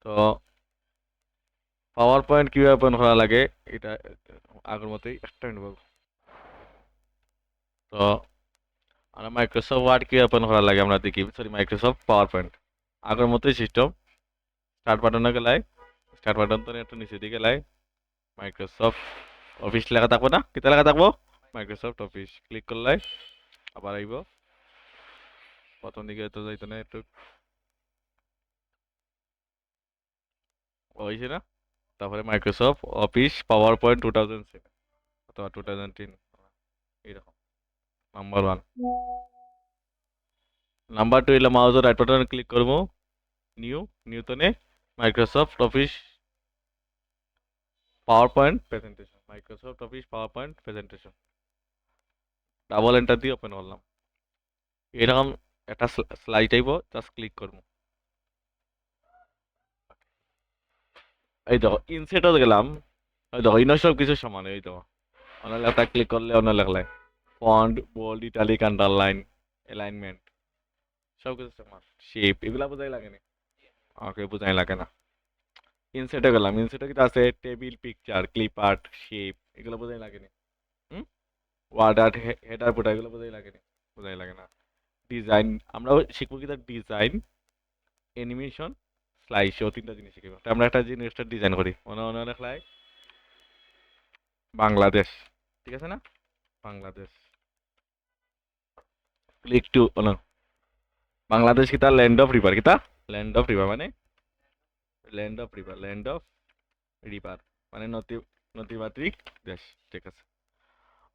তো power point কিভাবে open করা লাগে এটা আগের মতোই একটা মিনিট বলবো। তো আমরা মাইক্রোসফট ওয়ার্ড কিভাবে ওপেন করা লাগে আমরা দেখি, সরি মাইক্রোসফট পাওয়ার পয়েন্ট আগের মতোই সিস্টেম। স্টার্ট বাটনে গেলাই, স্টার্ট বাটন তো একটু নিচে দিকে গেলাই, মাইক্রোসফট অফিস লেখা থাকবো না, কিতা লেখা থাকবো, মাইক্রোসফট অফিস ক্লিক করলাই আবার আইব প্রথম দিকে তো যাইতো না একটু হয়েছে না, তারপরে মাইক্রোসফট অফিস পাওয়ার পয়েন্ট 2007 অথবা 2010 এইরকম নাম্বার ওয়ান। নাম্বার টু এলে মাউসের রাইট বাটন ক্লিক করবো, নিউ, নিউতনে Microsoft Office PowerPoint presentation, Microsoft Office PowerPoint presentation double enter দিয়ে ওপেন করলাম। এরকম একটা স্লাইড আইব, জাস্ট ক্লিক করবো। এই দেখো ইনসেটও গেলাম, ওই দেখো ইনো সব কিছু সমান, এই দেখো অন্য লেখা ক্লিক করলে অন্য লেখলাই font bold italic underline alignment সব কিছু সমান, শেপ এগুলা বোঝাই লাগে না, ওকে বোঝাই লাগে না। ইনসেটে গেলাম, ইনসেটে কি আছে table picture clip art shape এগুলো বোঝাই লাগে না। হুম, ওয়ার্ড আর্ট হেডার ফুটার এগুলো বোঝাই লাগে না, বোঝাই লাগে না। ডিজাইন আমরা শিখবো কি, তার ডিজাইন অ্যানিমেশন স্লাইড শো তিনটা জিনিস শিখবো। তো আমরা একটা জিনিসটা ডিজাইন করি, অন্য অন্য লেখলাই বাংলাদেশ, ঠিক আছে না, বাংলাদেশ ক্লিক টু বাংলাদেশ কিতা ল্যান্ড অফ রিভার, কিতা ল্যান্ড অফ রিভার মানে land of river, land of river মানে নদী, নদীমাতৃক দেশ, ঠিক আছে।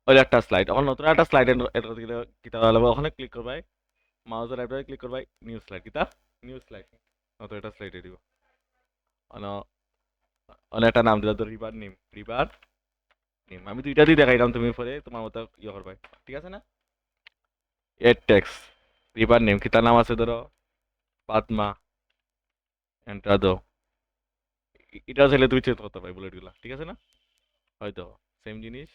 ওই একটা স্লাইড, এখন নতুন একটা স্লাইড কিতা লাগবে, ওখানে ক্লিক করবাই মাউসের রাইট ক্লিক করবাই নিউ স্লাইড, কিতা নিউ স্লাইড, নতুন একটা স্লাইড দিব। অনেক একটা নাম দিলা তো রিভার নেম, রিভার নেম আমি দুইটা দিয়ে দেখাইলাম, তুমি পরে তোমার মতো ইয়ে করবাই, ঠিক আছে না। এর টেক্স রিভার নেম কিতা নাম আছে ধরো পাদমা, এন্টার দাও। এটা চাইলে তুমি চেঞ্জ করতে পারি বুলেটগুলা, ঠিক আছে না, হয়তো সেম জিনিস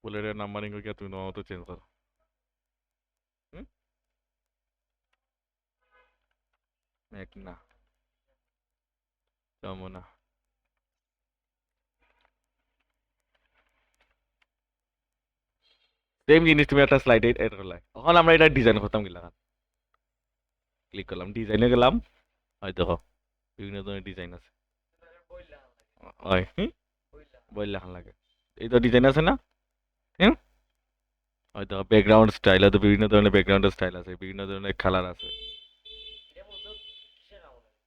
বুলেটের নাম্বারিং করে তুমি তোমার মতো চেঞ্জ করো। হুম, মেঘনা, যমুনা, সেম জিনিস তুমি একটা স্লাইডে এড করলাই। এখন আমরা এটা ডিজাইন করতাম গিলা, ক্লিক করলাম ডিজাইনে গেলাম, হয় দেখো বিভিন্ন ধরনের ডিজাইন আছে, হয় বই লেখা লাগে, এই তো ডিজাইন আছে না। হুম, হয়তো ব্যাকগ্রাউন্ড স্টাইল, হয়তো বিভিন্ন ধরনের ব্যাকগ্রাউন্ডের স্টাইল আছে, বিভিন্ন ধরনের কালার আছে।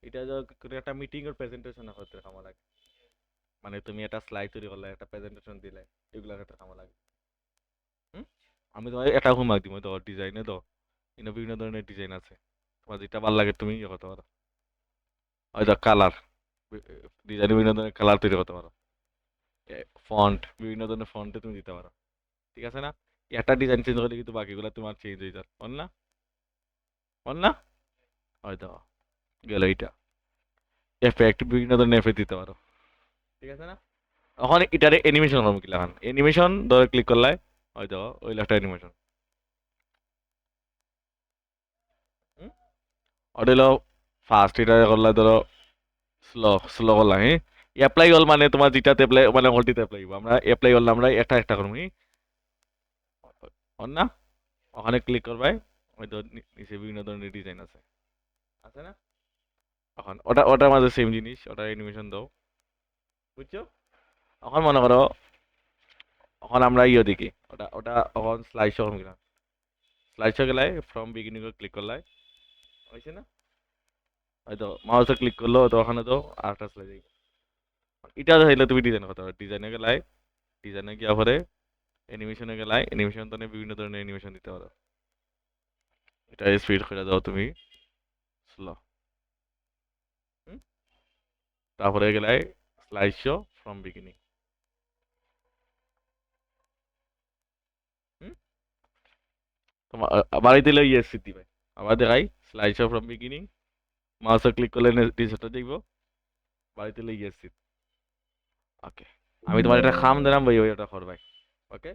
এটা কোনো একটা মিটিং এর প্রেজেন্টেশন করতে কামা লাগে, মানে তুমি একটা স্লাইড তৈরি করলে একটা প্রেজেন্টেশন দিলে এগুলা ক্ষেত্রে কামা লাগে। হুম, আমি তোমার একটা হোমওয়ার্ক দিব, তো ডিজাইনে তো বিভিন্ন ধরনের ডিজাইন আছে, তোমার যেটা ভালো লাগে তুমি ইয়ে করতে পারো। হয়তো কালার, ডিজাইনে বিভিন্ন ধরনের কালার তৈরি করতে পারো, ফন্ট বিভিন্ন ধরনের ফন্টে তুমি দিতে পারো, ঠিক আছে না। একটা ডিজাইন চেঞ্জ করলে কিন্তু বাকিগুলো তোমার চেঞ্জ হয়ে যাবে, বল না, বল না, হয়তো গেল এইটা এফেক্ট বিভিন্ন ধরনের এফেক্ট দিতে পারো, ঠিক আছে না। এখন এটারে অ্যানিমেশন করবো কিলা, এখন অ্যানিমেশন ধরো ক্লিক করলাই হয়তো ওই একটা অ্যানিমেশন, ওটা হলো ফার্স্ট, এটা করলে ধরো স্লো, স্লো করলাম হ্যাঁ। অ্যাপ্লাই হল মানে তোমার যেটাতে অ্যাপ্লাই মানে হলটিতে অ্যাপ্লাই হইব, আমরা অ্যাপ্লাই করলাম আমরা একটা একটা করবো হন না। ওখানে ক্লিক করবাই হয়তো নিচে বিভিন্ন ধরনের ডিজাইন আছে, আছে না। এখন ওটা ওটার মাঝে সেম জিনিস, ওটা অ্যানিমেশন দাও, বুঝছো। এখন মনে করো এখন আমরা ইয়ে দেখি, ওটা ওটা এখন স্লাইড শো গেলাম, স্লাইড শো গেলাই ফ্রম বিগিনিং ক্লিক করলাই হয়েছে না, হয়তো মাউসে ক্লিক করলো তো ওখানে তো আরেকটা স্লাইড, এটা চাইলে তুমি ডিজাইন করতে পারো, ডিজাইনে গেলাই ডিজাইনে গিয়া পরে অ্যানিমেশনে গেলাই অ্যানিমেশন তো বিভিন্ন ধরনের অ্যানিমেশন দিতে পারো, এটা স্পিড করে দাও তুমি স্লো। তারপরে গেলাই স্লাইড শো ফ্রম বিগিনিং, তোমার বাড়ি দিলে ইয়েস দিবে, আবার দেখাই স্লাইড শো ফ্রম বিগিনিং, মাউসে ক্লিক করলে ডিজাইনটা দেখবো, বাড়ি দিলে ইয়েস। ওকে, আমি তোমার একটা খাম দিলাম ভাই, ওই ওটা করবাই। ওকে।